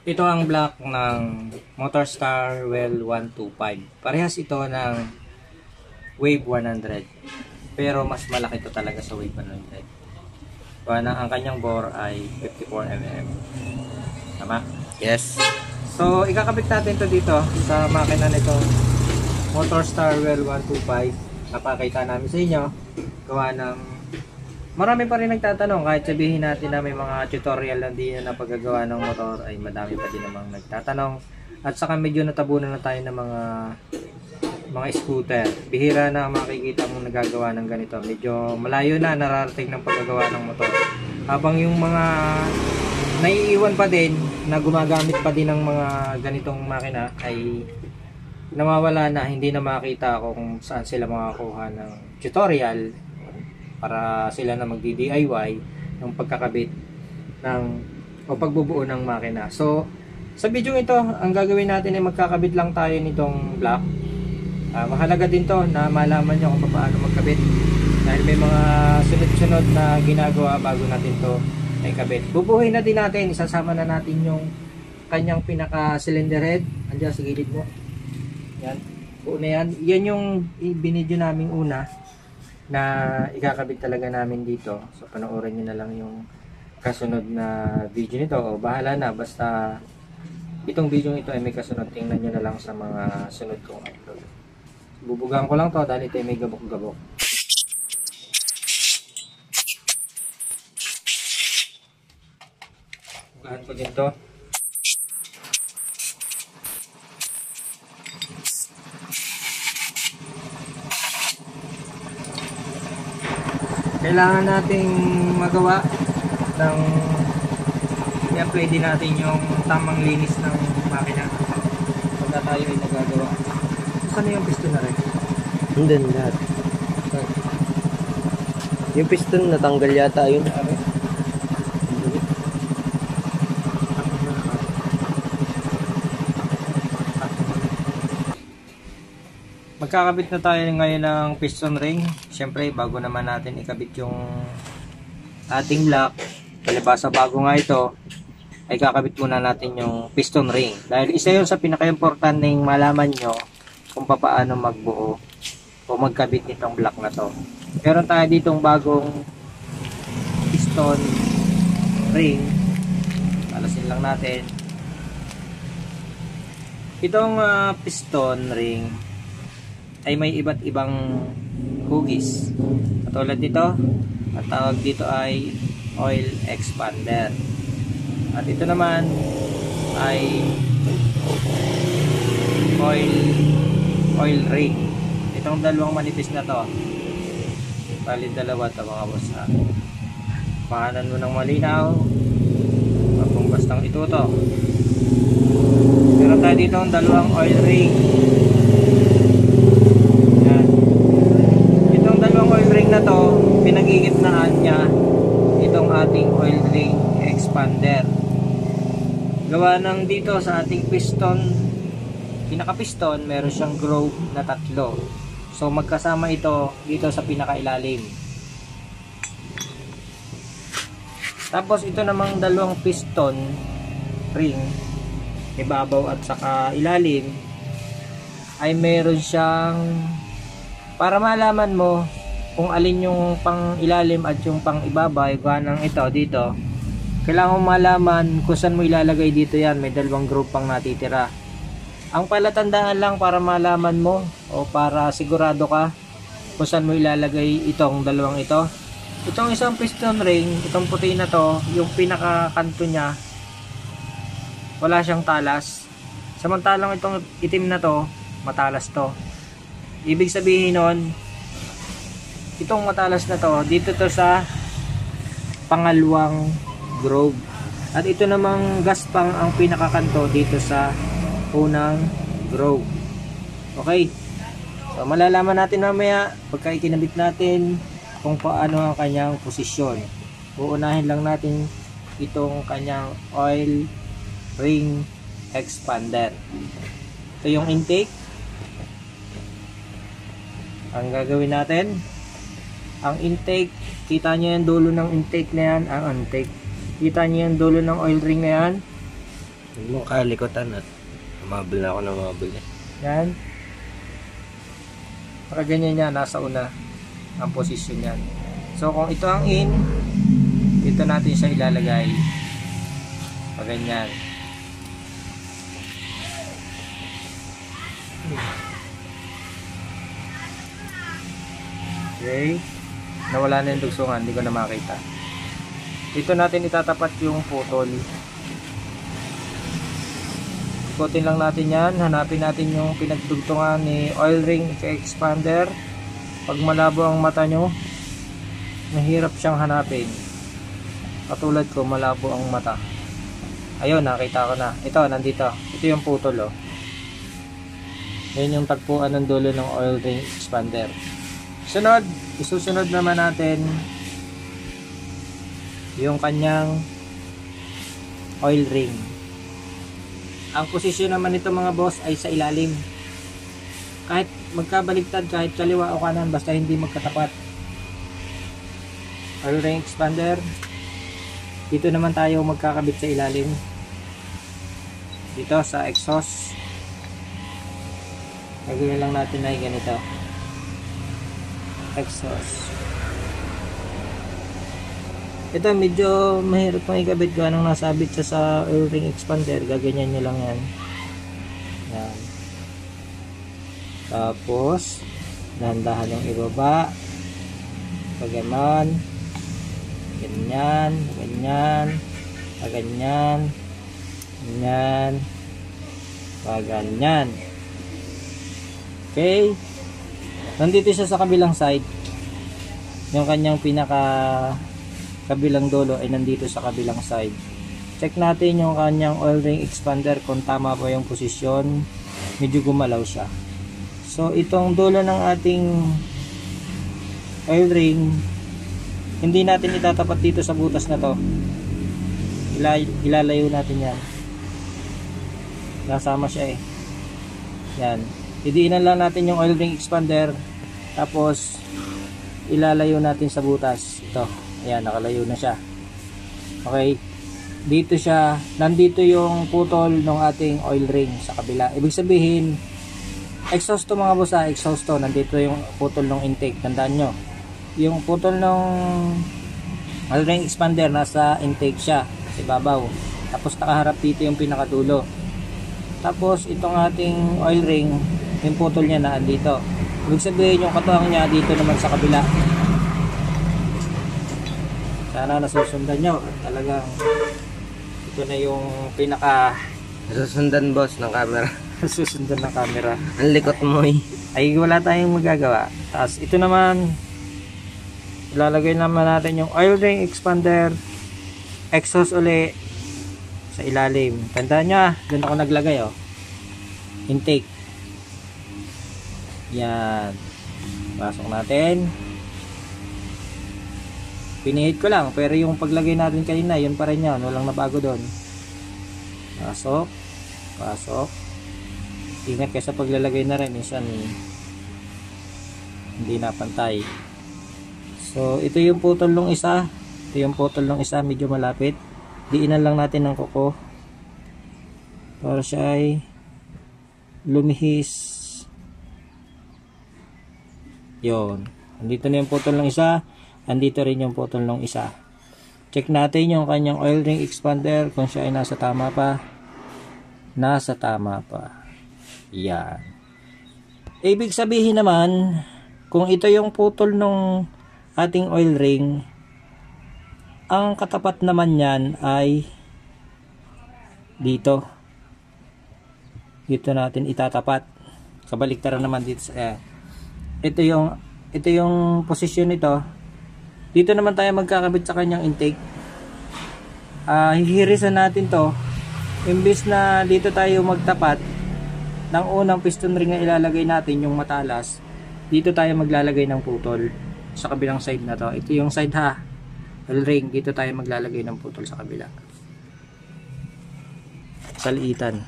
Ito ang block ng Motorstar Well 125. Parehas ito ng Wave 100. Pero mas malaki ito talaga sa Wave 100. Ang kanyang bore ay 54 mm. Tama? Yes. So, ikakabit natin ito dito sa makina nito. Motorstar Well 125. Napakita namin sa inyo. Gawa ng marami pa rin nagtatanong, kahit sabihin natin na may mga tutorial lang din na paggagawa ng motor, ay madami pa din namang nagtatanong. At saka medyo natabunan na tayo ng mga scooter. Bihira na makikita mong nagagawa ng ganito. Medyo malayo na nararating ng paggagawa ng motor. Habang yung mga naiiwan pa din na gumagamit pa din ng mga ganitong makina ay nawawala na, hindi na makita kung saan sila makakuha ng tutorial para sila na magdi-DIY ng pagkakabit o pagbubuo ng makina. So, sa video ito, ang gagawin natin ay magkakabit lang tayo nitong block. Mahalaga din to na malaman nyo kung paano magkabit dahil may mga sunod-sunod na ginagawa bago natin to ay kabit. Bubuhin na din natin, isasama na natin yung kanyang pinaka-cylinder head. Andiyan sa gilid mo. Yan. Buo na yan. Yan yung binidyo namin una na ikakabit talaga namin dito. So panoorin nyo na lang yung kasunod na video nito, o bahala na, basta itong video ito ay may kasunod. Tingnan nyo na lang sa mga sunod kong upload. Bubugaan ko lang to dahil ito ay may gabok-gabok. Bugaan ko din to. Kailangan nating magawa ng i-apply din natin yung tamang linis ng makina pagka tayo ay nagagawa. Saan yung piston na rin? Andun lahat. Yung piston natanggal yata yun. Magkakabit na tayo ngayon ng piston ring. Siyempre, bago naman natin ikabit yung ating block, palibasa bago nga ito, ay kakabit muna natin yung piston ring. Dahil isa yun sa pinaka-importanteng malaman nyo kung paano magbuo o magkabit nitong block na to. Meron tayo ditong bagong piston ring. Alasin lang natin. Itong piston ring ay may iba't ibang hugis. Katulad nito, ang tawag dito ay oil expander. At ito naman ay oil ring. Itong dalawang manipis na to, bali dalawa ito mga boss. Pakanan mo ng malinaw, kung bastang ituto. Meron tayo dito ang dalawang oil ring. Na to, pinagigitnaan niya itong ating oil ring expander. Gawa ng dito sa ating piston, pinaka-piston, meron siyang groove na tatlo. So magkasama ito dito sa pinakailalim. Tapos ito namang dalawang piston ring, ibabaw at saka ilalim, ay meron siyang, para malaman mo kung alin yung pang ilalim at yung pang ibaba, ng ito dito, kailangan mo malaman kung saan mo ilalagay dito. Yan, may dalawang group pang natitira. Ang palatandaan lang para malaman mo o para sigurado ka kung saan mo ilalagay itong dalawang ito. Itong isang piston ring, itong puti na to, yung pinakakanto niya wala siyang talas, samantalang itong itim na to matalas to. Ibig sabihin nun, itong matalas na to, dito to sa pangalawang groove. At ito namang gaspang ang pinakakanto dito sa unang groove. Okay. So malalaman natin mamaya pagka ikinabit natin kung paano ang kanyang posisyon. Uunahin lang natin itong kanyang oil ring expander. Ito yung intake. Ang gagawin natin, ang intake, kita nyo yung dulo ng intake na yan, kita nyo yung dulo ng oil ring na yan. Huwag mong kalikutan at umabol na ako ng umabol eh. Yan. Para ganyan yan, nasa una ang posisyon yan. So kung ito ang in, dito natin siya ilalagay. Pag ganyan. Okay. Nawala na yung dugsungan, hindi ko na makita. Dito natin itatapat yung putol. Ikutin lang natin yan. Hanapin natin yung pinagdugtungan ni oil ring expander. Pag malabo ang mata nyo, mahirap siyang hanapin. Katulad ko, malabo ang mata. Ayun, nakita ko na. Ito, nandito. Ito yung putol, oh. Yan yung tagpuan ng dulo ng oil ring expander. Sunod, isusunod naman natin yung kanyang oil ring. Ang posisyon naman nito mga boss ay sa ilalim. Kahit magkabaligtad, kahit kaliwa o kanan, basta hindi magkatapat. Oil ring expander. Dito naman tayo magkakabit sa ilalim. Dito sa exhaust. Gagawin lang natin ay ganito. Exhaust. Ito medyo mahirap pang ikabit ko anong nasabit siya sa oil ring expander. Gaganyan nyo lang yan. Yan. Tapos dahan-dahan yung ibaba. Pag ganon. Ganyan. Ganyan. Pag ganyan. Ganyan. Pag ganyan. Okay. Nandito siya sa kabilang side. Yung kanyang pinaka kabilang dulo ay nandito sa kabilang side. Check natin yung kanyang oil ring expander kung tama po yung posisyon. Medyo gumalaw siya. So itong dulo ng ating oil ring, hindi natin itatapat dito sa butas na to. Ilalayo natin yan. Nasama siya eh. Yan. Idiinan lang natin yung oil ring expander. Tapos ilalayo natin sa butas. Ito. Ayan, nakalayo na siya. Okay. Dito siya. Nandito yung putol ng ating oil ring sa kabila. Ibig sabihin, exhaust to mga boss, exhaust to. Nandito yung putol ng intake. Tandaan nyo. Yung putol ng oil ring expander, nasa intake siya. Sa ibabaw. Tapos nakaharap dito yung pinakadulo. Tapos itong ating oil ring, yung putol niya na andito. Ibig sabihin yung katuwang niya dito naman sa kabila. Sana nasusundan nyo. Talagang ito na yung pinaka Nasusundan boss ng camera. nasusundan ng camera. Ang likot mo eh. Ay wala tayong magagawa. Tapos ito naman, ilalagay naman natin yung oil ring expander, exhaust uli sa ilalim. Tandaan nyo, doon ako naglagay, oh. Intake. Yan. Pasok natin. Pinihit ko lang, pero yung paglagay natin kanina, yun pa rin yan. Walang nabago doon. Pasok. Pasok. Ingat kayo sa paglalagay na rin. Minsan hindi napantay. So, ito yung putol ng isa. Ito yung putol ng isa. Medyo malapit. Diinan lang natin ng kuko. Para siya ay lumihis. Yun. Andito na yung putol ng isa. Andito rin yung putol ng isa. Check natin yung kanyang oil ring expander kung siya ay nasa tama pa. Nasa tama pa. Yan. Ibig sabihin naman, kung ito yung putol ng ating oil ring, ang katapat naman yan ay dito. Dito natin itatapat. Kabaliktaran naman dito sa ito yung posisyon nito. Dito naman tayo magkakabit sa kanyang intake. Hihirisan natin to. Imbis na dito tayo magtapat ng unang piston ring na ilalagay natin, yung matalas, dito tayo maglalagay ng putol sa kabilang side na to. Ito yung side ha, oil ring. Dito tayo maglalagay ng putol sa kabila, sa liitan.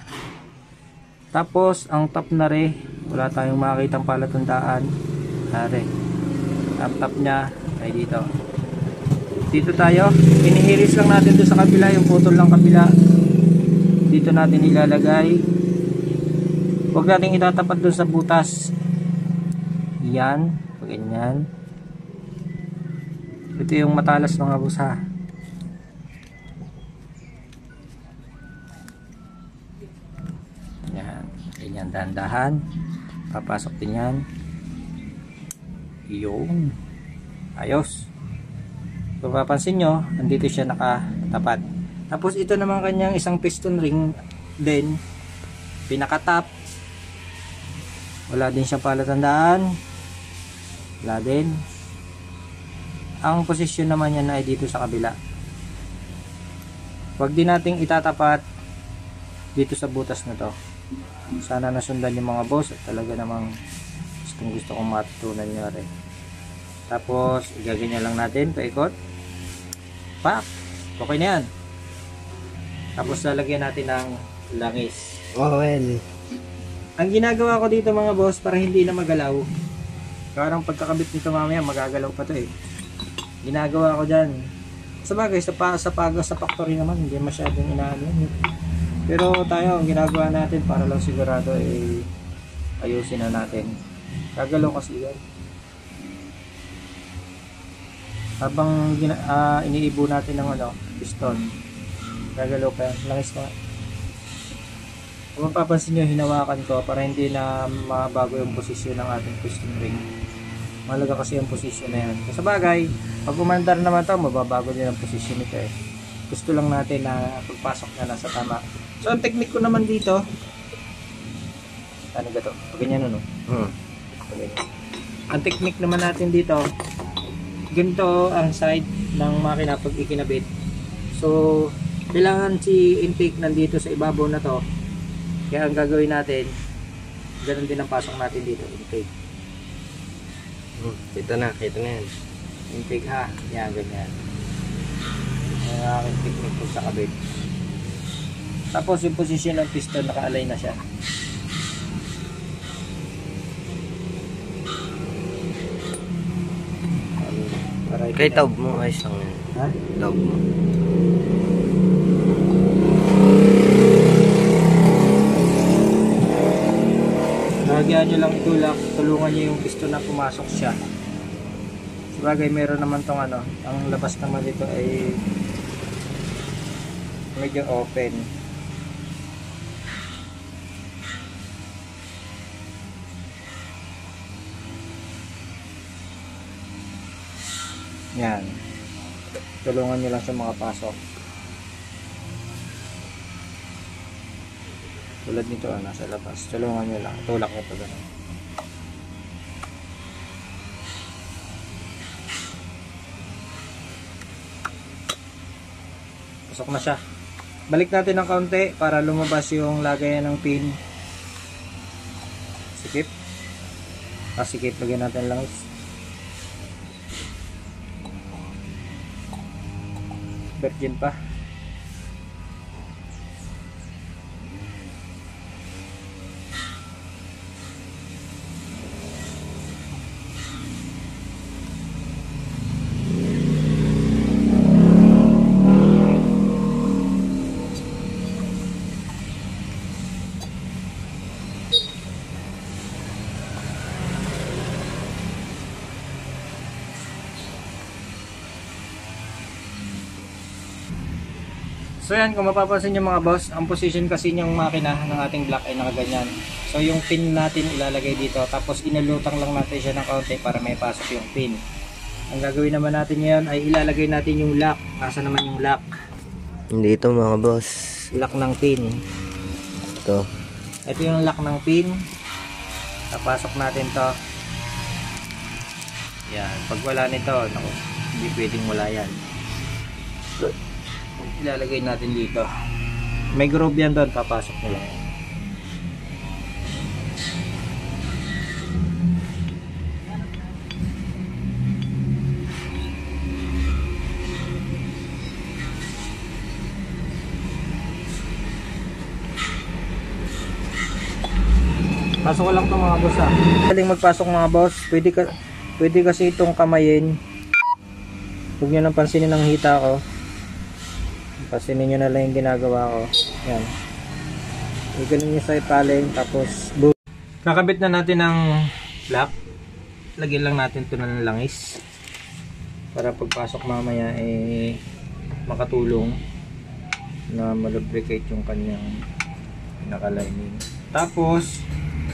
Tapos ang top na re, wala tayong makakitang palatandaan. Are, top nya ay dito. Dito tayo, inihiris lang natin doon sa kabila yung putol ng kabila. dito natin ilalagay. Huwag natin itatapat doon sa butas. Yan, ganyan. Ito yung matalas mga boss ha. Yan, ganyan, dahan-dahan. Papasok din yan. Yung ayos. Kung papansin nyo, andito siya nakatapat. Tapos ito naman kanyang isang piston ring din, pinaka-top. Wala din siyang palatandaan. Wala din. Ang posisyon naman niya na ay dito sa kabila. Huwag din nating itatapat dito sa butas na to. Sana nasundan yung mga boss at talaga namang gusto kong matutunan nyo rin. Tapos igaganyan lang natin, paikot. Pak! Okay na yan. Tapos lalagyan natin ng langis. Well. Ang ginagawa ko dito mga boss para hindi na magalaw. Karang pagkakabit nito mamaya magagalaw pa to eh. Ginagawa ko dyan. Sabagay sa factory naman hindi masyadong inaano. Pero tayo ang ginagawa natin para lang sigurado eh ayusin na natin. Gagalaw kasi yan. Habang iniibo natin ng piston. Gagalaw pa yan. Langis na. Kung mapapansin nyo, hinawakan ko para hindi na mabago yung posisyon ng ating piston ring. Mahalaga kasi yung posisyon na yan. Sa bagay, pag umandar naman ito, mababago din ang posisyon nito eh. Gusto lang natin na pagpasok na nasa tama. So, ang technique ko naman dito, ano ba ito? Ganyan no? Ang technique naman natin dito, ganito ang side ng makina pag ikinabit. So, kailangan si intake nandito sa ibabaw na to. Kaya ang gagawin natin, ganun din ang pasok natin dito, intake. Kita na yan. Intake ha, yan, ganyan. Ang aking technique po sa kabit. Tapos yung position ng piston, naka-align na siya. Kay taob mo, ayos lang yan. Ha? Taob mo. Lagyan nyo lang itulak, tulungan nyo yung piston na pumasok siya. Sabagay meron naman tong ang labas naman dito ay medyo open. Yan. Tulungan nyo lang siya makapasok. Tulad nito nasa labas. Tulungan nyo lang. Tulak nyo pa gano'n. Pasok na siya. Balik natin ng kaunti para lumabas yung lagayan ng pin. Sikip. Sikip. Lagyan natin lang. Virgin pa. So yan, kung mapapansin nyo mga boss, ang position kasi ng makina ng ating block ay nakaganyan. So yung pin natin ilalagay dito, tapos inalutang lang natin siya ng kaunti para may pasok yung pin. Ang gagawin naman natin ngayon ay ilalagay natin yung lock. Asa naman yung lock? Dito mga boss. Lock ng pin. Ito. Ito yung lock ng pin. Napasok natin to. Yan, pag wala nito, naku, hindi pwedeng wala yan. Ilalagay natin dito. May groove yan doon, papasok nyo lang. Pasok ko lang ito mga boss ha. Galing magpasok mga boss, pwede kasi itong kamayin. Huwag nyo nang pansinin ang hita ko. Pansinin nyo na lang yung ginagawa ko. Yan. Ganun yung sa ipaling, tapos boom. Kakabit na natin ng block. Lagyan lang natin ito ng langis para pagpasok mamaya makatulong na malubricate yung kanyang pinaka-lining. Tapos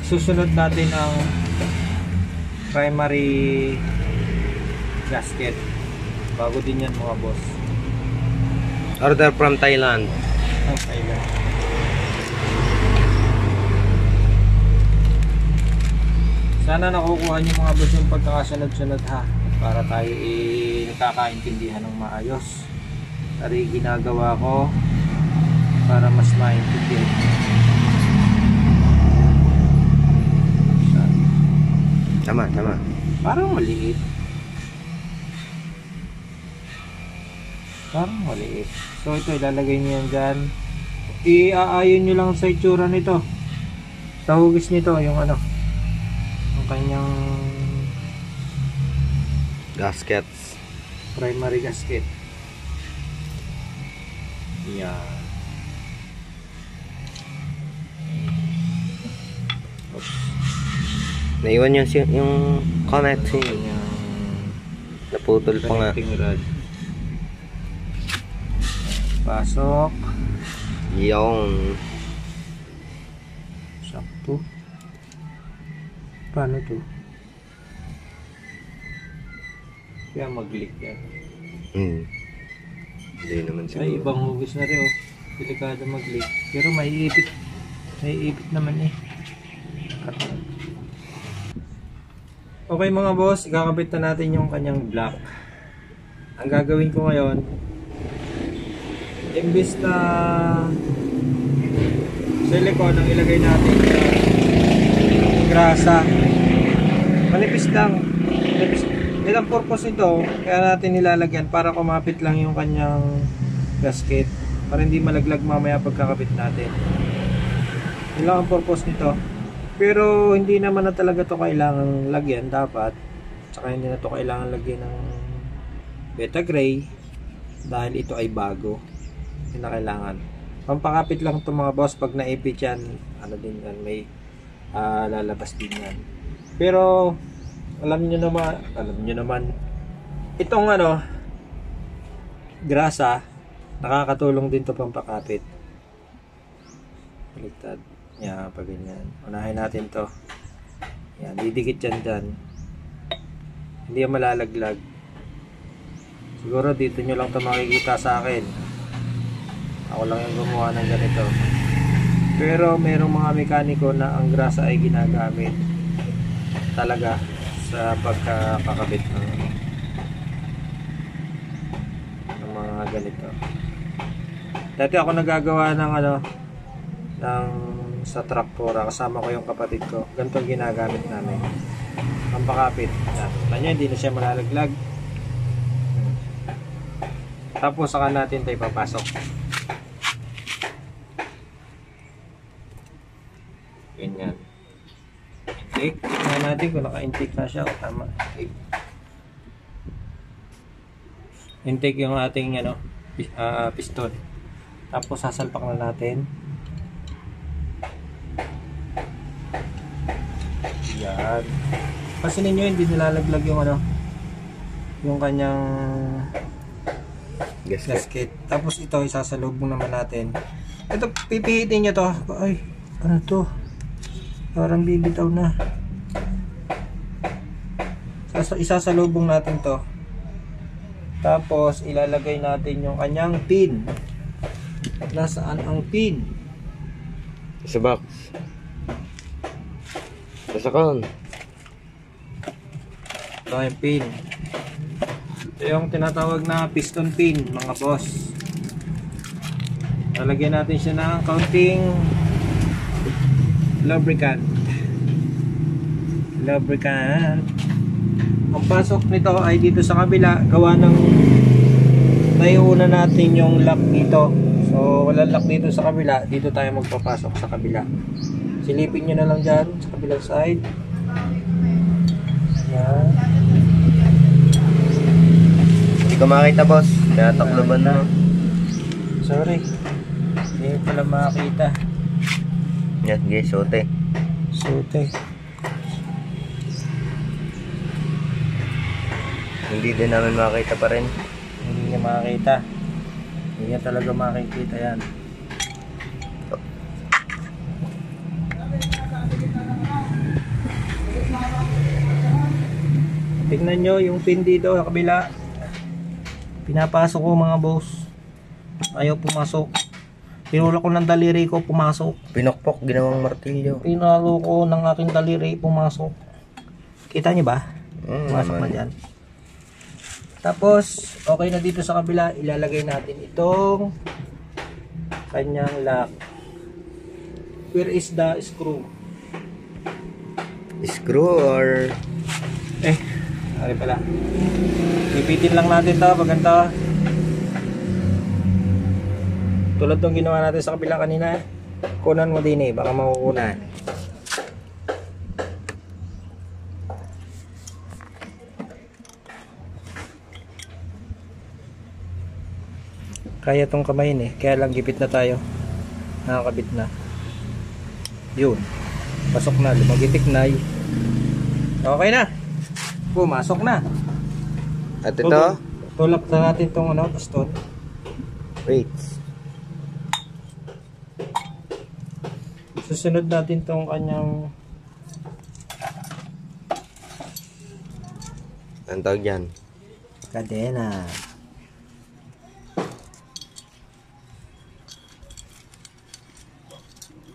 susunod natin ang primary gasket. Bago din yan mga boss. Order from Thailand. Thailand. Sana nakukuha niyo mga boss yung pagkakasunod-sunod ha, para tayo nakakaintindihan ng maayos. Ari ginagawa ko para mas maintindihan. Tama. Parang maliit. So ito ilalagay niyo yan dyan. Iaayon nyo lang sa itsura nito. Sa hugis nito yung kanyang Gaskets. primary gasket. Yan. Oops. Naiwan yung connecting. Kanyang Naputol pa nga. connecting rod. Pasok. Yung Sakto. Paano to? Kaya mag-leak yan. Hindi naman siguro. Ay, ibang hugis na rin oh. Delikado mag-leak. Pero may ipit naman eh. Okay mga boss, ikakabit na natin yung kanyang block. Ang gagawin ko ngayon, imbis na silicone ang ilagay natin sa grasa, manipis lang. Ilang purpose nito, kaya natin nilalagyan para kumapit lang yung kanyang gasket, para hindi malaglag mamaya pagkakabit natin. Yun lang ang purpose nito. Pero hindi naman na talaga to kailangan lagyan dapat. Tsaka hindi na to kailangan lagyan ng beta gray dahil ito ay bago. Hindi na kailangan. Pampakapit lang to mga boss. Pag naipit yan, din yan, may lalabas din yan. Pero alam nyo naman itong grasa, nakakatulong din to pampakapit. Baliktad. Yan, pag ganyan. Unahin natin to. Yan, didikit yan dyan. Hindi yan malalaglag. Siguro dito nyo lang ito makikita sa akin. Ako lang yung gumawa ng ganito. Pero merong mga mekaniko na ang grasa ay ginagamit talaga sa pagkakakabit ng mga ganito. Dati ako nagagawa ng sa traktora, kasama ko yung kapatid ko. Ganito ginagamit namin. Pampakapit. Yan, hindi na siya malalaglag. Tapos saka natin tayo papasok. Ganyan. Intake. Tingnan natin kung naka-intake na siya o tama. Intake yung ating piston. Tapos sasalpak na natin. Yan. Kasi ninyo hindi nilalaglag yung kanyang gasket. Tapos ito isasalubong naman natin. Ito pipihitin nyo to. Ay, ano to? Parang bibitaw na. Isasalubong natin to. Tapos ilalagay natin yung kanyang pin. Nasaan ang pin? Sa box. Sa kon. Ito yung pin. Ito yung tinatawag na piston pin mga boss. Lalagyan natin siya ng kaunting lubricant. Ang pasok nito ay dito sa kabila, gawa ng naiuna natin yung lock dito. So wala lock dito sa kabila, dito tayo magpapasok sa kabila. Silipin nyo na lang dyan sa kabilang side. Yan. Hindi ko makita boss. Kaya takloban na. Sorry. Hindi pala makita. Yan guys, sote. Sote. Hindi din namin makita pa rin. Hindi niya makakita. Hindi niya talaga makikita yan. Tingnan nyo yung pin dito sa kabila. Pinapasok ko mga boss. Ayaw pumasok. Pinulak ko ng daliri ko, pumasok. Pinokpok, ginawang martilyo. Pinalo ko ng aking daliri, pumasok. Kita nyo ba? Pumasok na dyan. Tapos, okay na dito sa kabila. Ilalagay natin itong kanyang lock. Where is the screw? Screw or... Ari pala. Ipitin lang natin to pag ganito. Tulad tong ginawa natin sa kabila kanina. Kunan mo din baka makukunan. Kaya tong kamayin kaya lang gipit na tayo. Nakakabit na. Yun. Pasok na, lumagitik na. Okay na. Pumasok na. At ito? Tulak na natin itong piston. Wait. Susunod natin itong kanyang... Ang tawag yan? Kadena.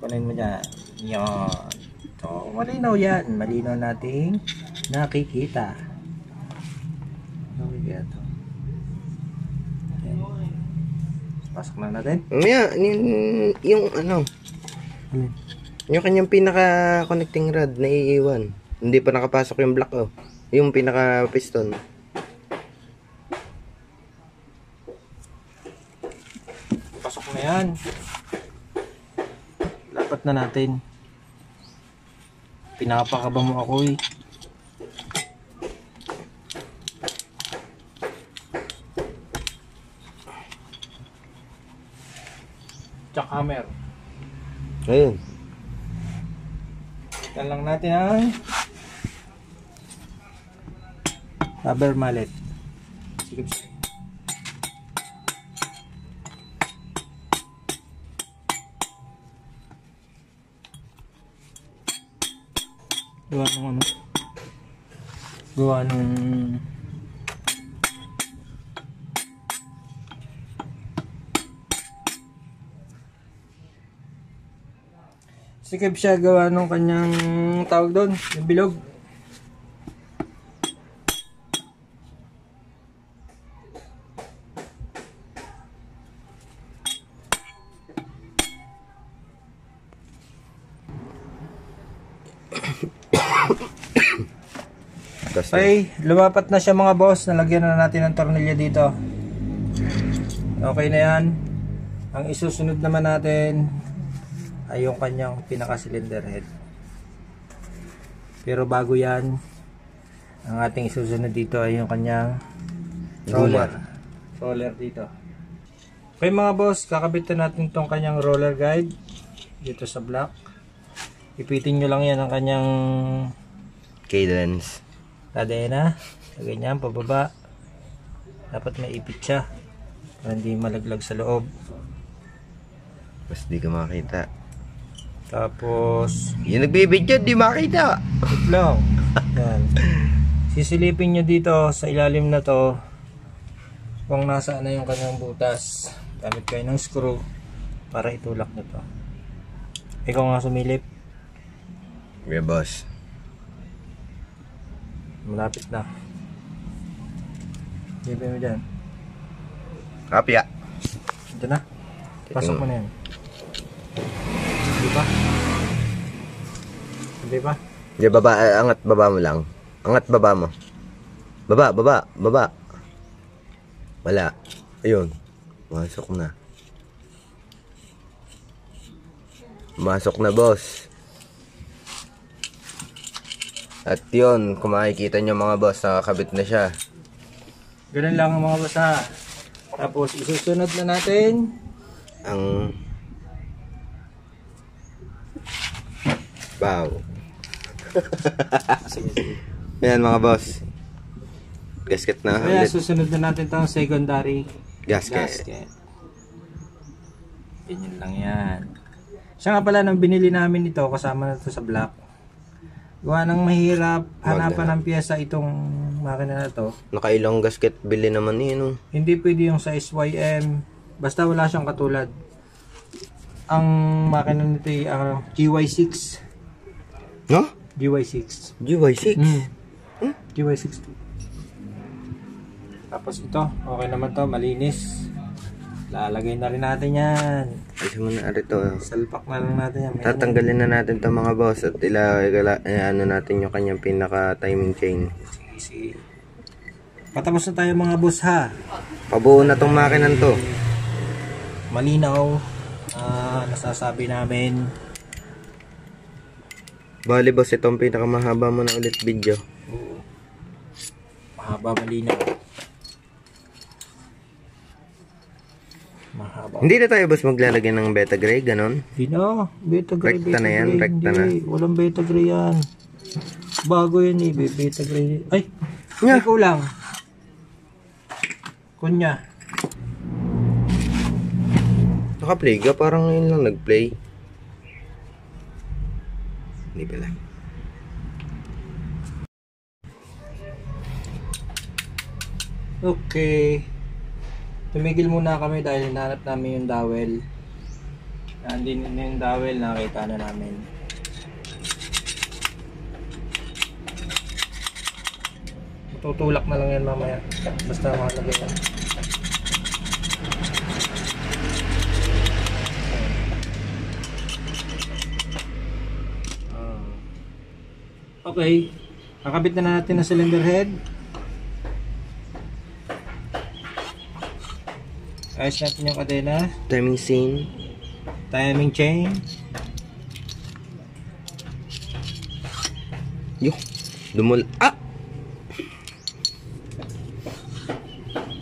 Kunin mo dyan. Yan. So, malinaw yan. Malinaw nating nakikita. Okay, ito. Pasok na natin. Mamaya, yung ano? Yung kanyang pinaka-connecting rod na iiwan. Hindi pa nakapasok yung block oh. Yung pinaka-piston. Pasok na yan. Lapat na natin. Pinapakaba mo ako Jackhammer. Ayun. Yan lang natin ang rubber mallet. Sige. Gawa nung gawa nung sikip siya gawa nung kanyang tawag doon, yung bilog. Okay, lumapat na siya mga boss. Nalagyan na natin ng tornilyo dito. Okay na yan. Ang isusunod naman natin ay yung kanyang pinaka-cylinder head. Pero bago yan, ang ating isusunod dito ay yung kanyang roller. Roller dito. Okay mga boss, kakabitan natin tong kanyang roller guide dito sa block. Ipitin nyo lang yan ang kanyang cadence. Kadena. Ganyan, pababa. Dapat may ipit siya para hindi malaglag sa loob. Mas di ka makita. Tapos yung nagbibidyo, di makita. ipit lang. Yan. Sisilipin nyo dito sa ilalim na to kung nasaan na yung kanyang butas. Gamit kayo ng screw para itulak na to. Ikaw nga sumilip. Yeah, boss. Malapit na. Silipin mo dyan. Kapya. Ito na. Pasok mo na yan. Hindi pa? Hindi pa? Di, baba, angat baba mo lang. Angat baba mo. Baba, baba, baba. Wala. Ayun. Masok na. Masok na, boss. At yun, kung makikita nyo mga boss, nakakabit na siya. Ganun lang ang mga boss ha. Tapos isusunod na natin Ang Wow. Sige, sige. Ayan mga boss. Gasket na Kaya ulit. susunod na natin itong secondary Gasket. Ganyan lang yan. Siya nga pala nang binili namin ito, kasama na ito sa block. Gawa ng mahirap hanapan ng pyesa itong makina na to. Nakailang gasket bili naman yun. Oh. Hindi pwede yung sa SYM. Basta wala siyang katulad. Ang makina nito ay GY6. No? GY6. GY6? GY6. Tapos ito, okay naman to, malinis. Lalagay na rin natin yan. Ayos mo na rito. Salpak na lang natin yan. Tatanggalin na natin itong mga boss at ano natin yung kanyang pinaka timing chain. Sige. Patapos na tayo mga boss ha. Pabuo na tong makinan to. Malinaw. Nasasabi namin. Bali boss, itong pinakamahaba mo na ulit video. Oo. Mahaba, malinaw. Mahaba. Hindi na tayo boss maglalagay ng beta gray, ganon? Hindi na. Beta gray. Rekta na yan, rekta na. Walang beta gray yan. Bago yan eh. Beta gray. Ay! Nya. May kulang. Kunya. Naka-play ka, parang ngayon lang nag-play. Hindi pala. Okay. Tumigil muna kami dahil hinahanap namin yung dowel. Nandun na yung dowel, nakita na namin. Matutulak na lang yan mamaya. Basta makalagay yan. Okay. Kakabit na natin ang cylinder head. Ayos natin yung kadena. Timing scene. Timing chain. Yuh. Ah!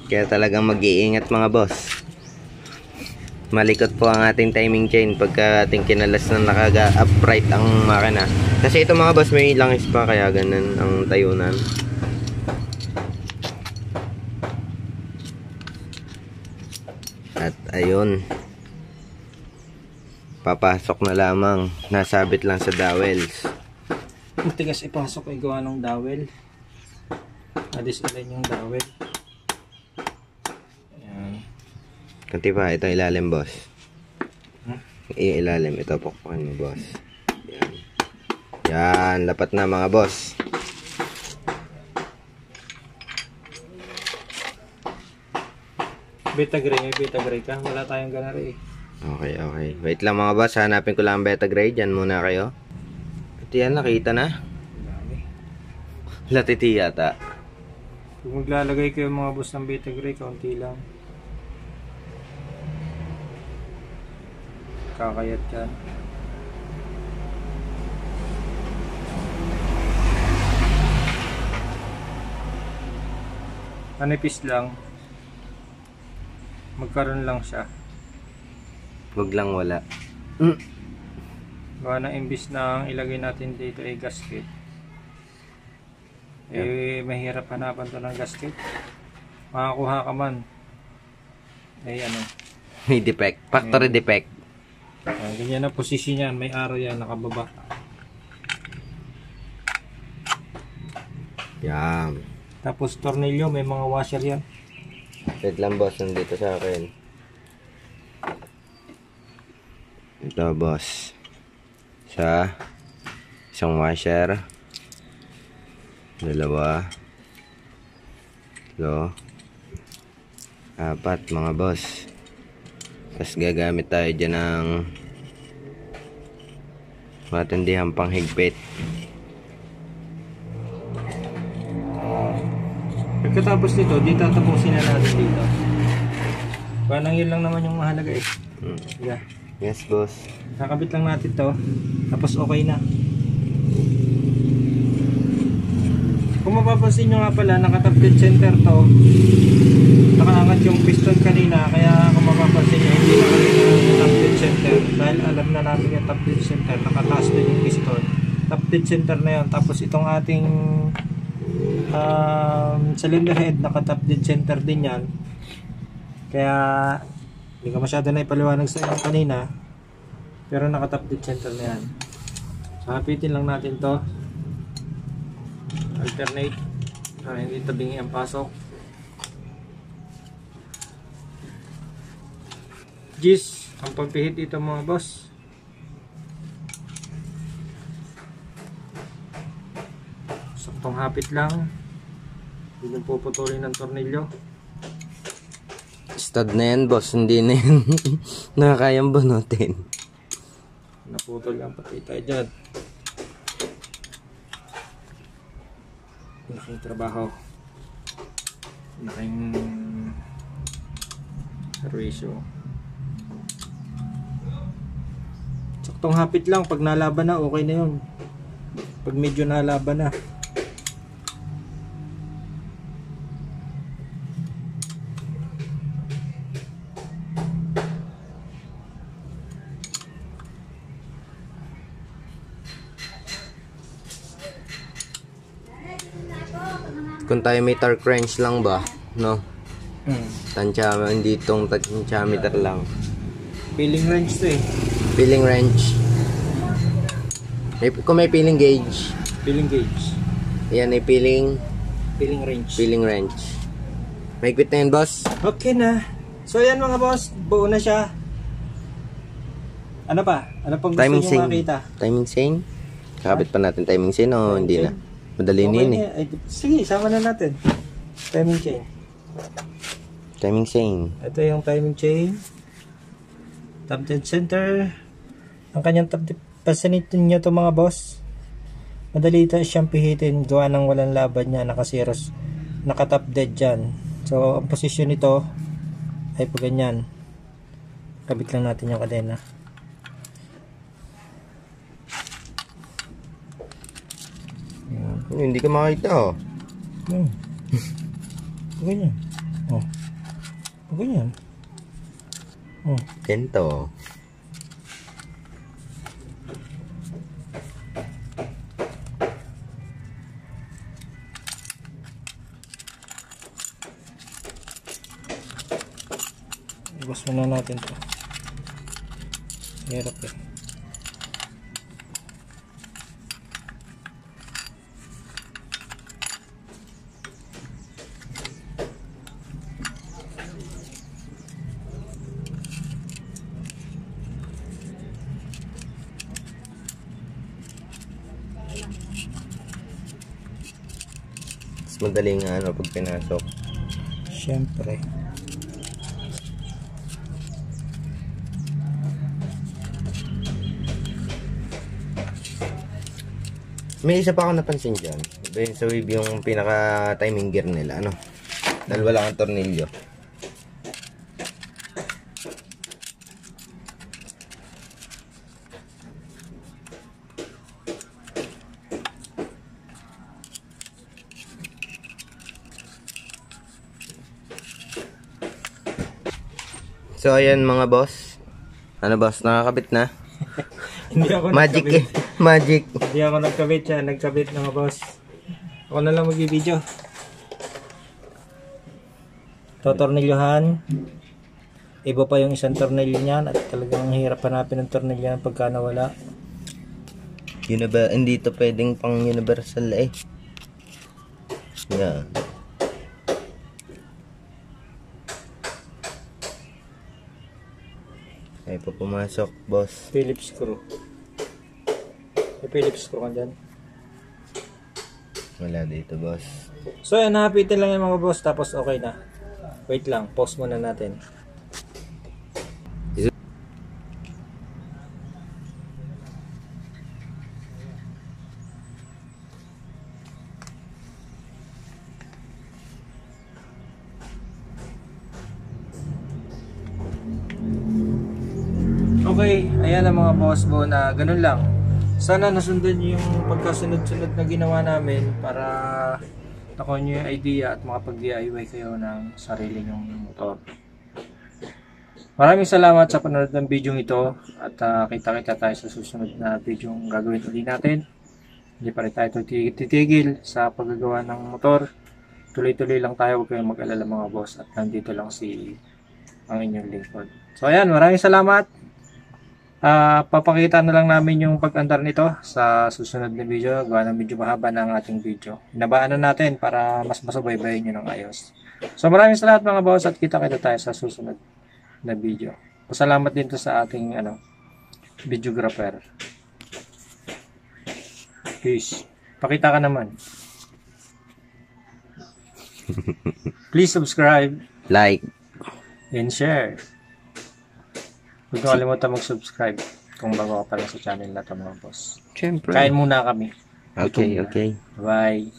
Kaya talagang mag-iingat mga boss. Malikot po ang ating timing chain pagka ating kinalas na nakaga-upright ang makina. Kasi ito mga boss may langis pa kaya ganun ang tayunan. At ayun. Papasok na lamang. Nasabit lang sa dowels. Ang tigas ipasok ay gawa ng dowel. Adisalin yung dowel. Ayan. Kunti pa, ito ilalim boss. Ilalim, ito pokpokin mo boss. Yan. Yan, lapat na mga boss. Beta gray ka. Wala tayong ganari eh. Okay, okay. Wait lang mga boss, hanapin ko lang ang beta grade. Yan muna kayo. At yan, nakita na. Dami. Latiti yata. Kung maglalagay kayo mga boss ng beta gray, kaunti lang. Kakayat yan. Manipis lang. Magkaroon lang siya. Wag lang wala. Gawa na imbis na ilagay natin dito ay gasket. Eh, mahirap hanapan to ng gasket. Makakuha ka man. Ay ano. May defect. Factory defect. Ganyan ang posisyon yan. May arrow yan. Nakababa. Yan. Tapos tornilyo. May mga washer yan. Wait lang boss, nandito sa akin. Ito boss. Isang washer. Dalawa. Tatlo. Apat mga boss. Tapos gagamit tayo dyan ng matindihang panghigpit. Pagkatapos nito, di tatapusin na natin dito. Parang yun lang naman yung mahalaga eh. Yeah. Yes boss. Nakabit lang natin to. Tapos okay na. Kung mapapansin nyo nga pala, naka-top dead center to. Nakaangat yung piston kanina. Kaya kung mapapansin nyo, hindi na kanina yung top dead center. Dahil alam na namin yung top dead center. Nakataas din yung piston. dead center na yan. Tapos itong ating cylinder head, naka-top dead center din yan. Kaya hindi ko masyado na ipaliwanag sa inyo kanina, pero naka-top dead center na yan. So hapitin lang natin to, alternate para hindi tabingi ang pasok. Gis ang pagpihit dito mga boss. Saktong hapit lang, hindi nyo puputulin ng tornilyo. Stud na yan, boss. Hindi na yan nakakayang bunutin. Naputol lang, pati tayo dyan. Laking trabaho, laking servisyo. Saktong hapit lang, pag nalaban na okay na yun. Pag medyo nalaban na, kung tayo may torque wrench lang ba, no? Tansya, hindi itong tansyameter lang. peeling wrench to eh. Peeling wrench. Kung may peeling gauge, Peeling gauge, yan ay peeling peeling wrench. Mahigpit na yan, boss. Okay na. So yan mga boss, buo na siya. Ano pa? Ano pang gusto Timing nyo chain. makita? Timing chain? Kakabit pa natin timing chain o hindi na? Madali na yun eh. Ay, sige, sama na natin. Timing chain. Timing chain. Ito yung timing chain. Top dead center. Ang kanyang top dead pasanitin nyo to mga boss. Madali ito siyang pihitin. Gawa ng walang laban niya. Naka-zeros. Naka-top dead dyan. So, ang posisyon nito ay po ganyan. Kabit lang natin yung kadena. Hindi ka makita oh. Ganyan. Oh. Ganyan. Oh. Ganito. Ibas muna natin to. Hirap eh. Mas madali nga ano pag pinasok. Siyempre. May isa pa ako napansin dyan. Sa wave yung pinaka timing gear nila. Ano? Dahil wala kang tornilyo. So ayan mga boss. Ano boss? Nakakabit na? Hindi ako Magic nagkabit. eh. Magic. Hindi ako nagkabit siya. Nagkabit mga boss. Ako na lang mag-video. Totornilyohan. Iba pa yung isang tornilyo niyan. At talagang hirap hanapin ng tornilyo yan pagka nawala. Hindi to pwedeng pang universal eh. Yeah. Ay pa pumasok, boss. Phillips screw. May Phillips screw ka dyan. Wala dito, boss. So yan, nahapitin lang yung mga boss. Tapos okay na. Wait lang, pause muna natin. Okay, ayan ang mga boss bo na ganun lang. Sana nasundan nyo yung pagkasunod-sunod na ginawa namin para nakuha nyo yung idea at makapag-DIY kayo ng sarili nyong motor. Maraming salamat sa panonood ng video ito at kita-kita tayo sa susunod na video gagawin ulit natin. Hindi pa rin tayo titigil sa paggagawa ng motor. Tuloy-tuloy lang tayo, huwag kayong mag-alala mga boss. At nandito lang ang inyong lingkod. So ayan, maraming salamat. Papakita na lang namin yung pag-andar nito sa susunod na video. Gawa ng medyo mahaba na ang ating video. Inabaan na natin para mas masubaybayin nyo ng ayos. So maraming salamat mga boss at kita-kita tayo sa susunod na video. Pasalamat din to sa ating videographer. Peace. Pakita ka naman. Please subscribe, Like. and share. Huwag kalimutan mag-subscribe kung bago ka pa lang sa channel na ito mga boss. Siyempre. Kain muna kami. Okay, okay. Bye.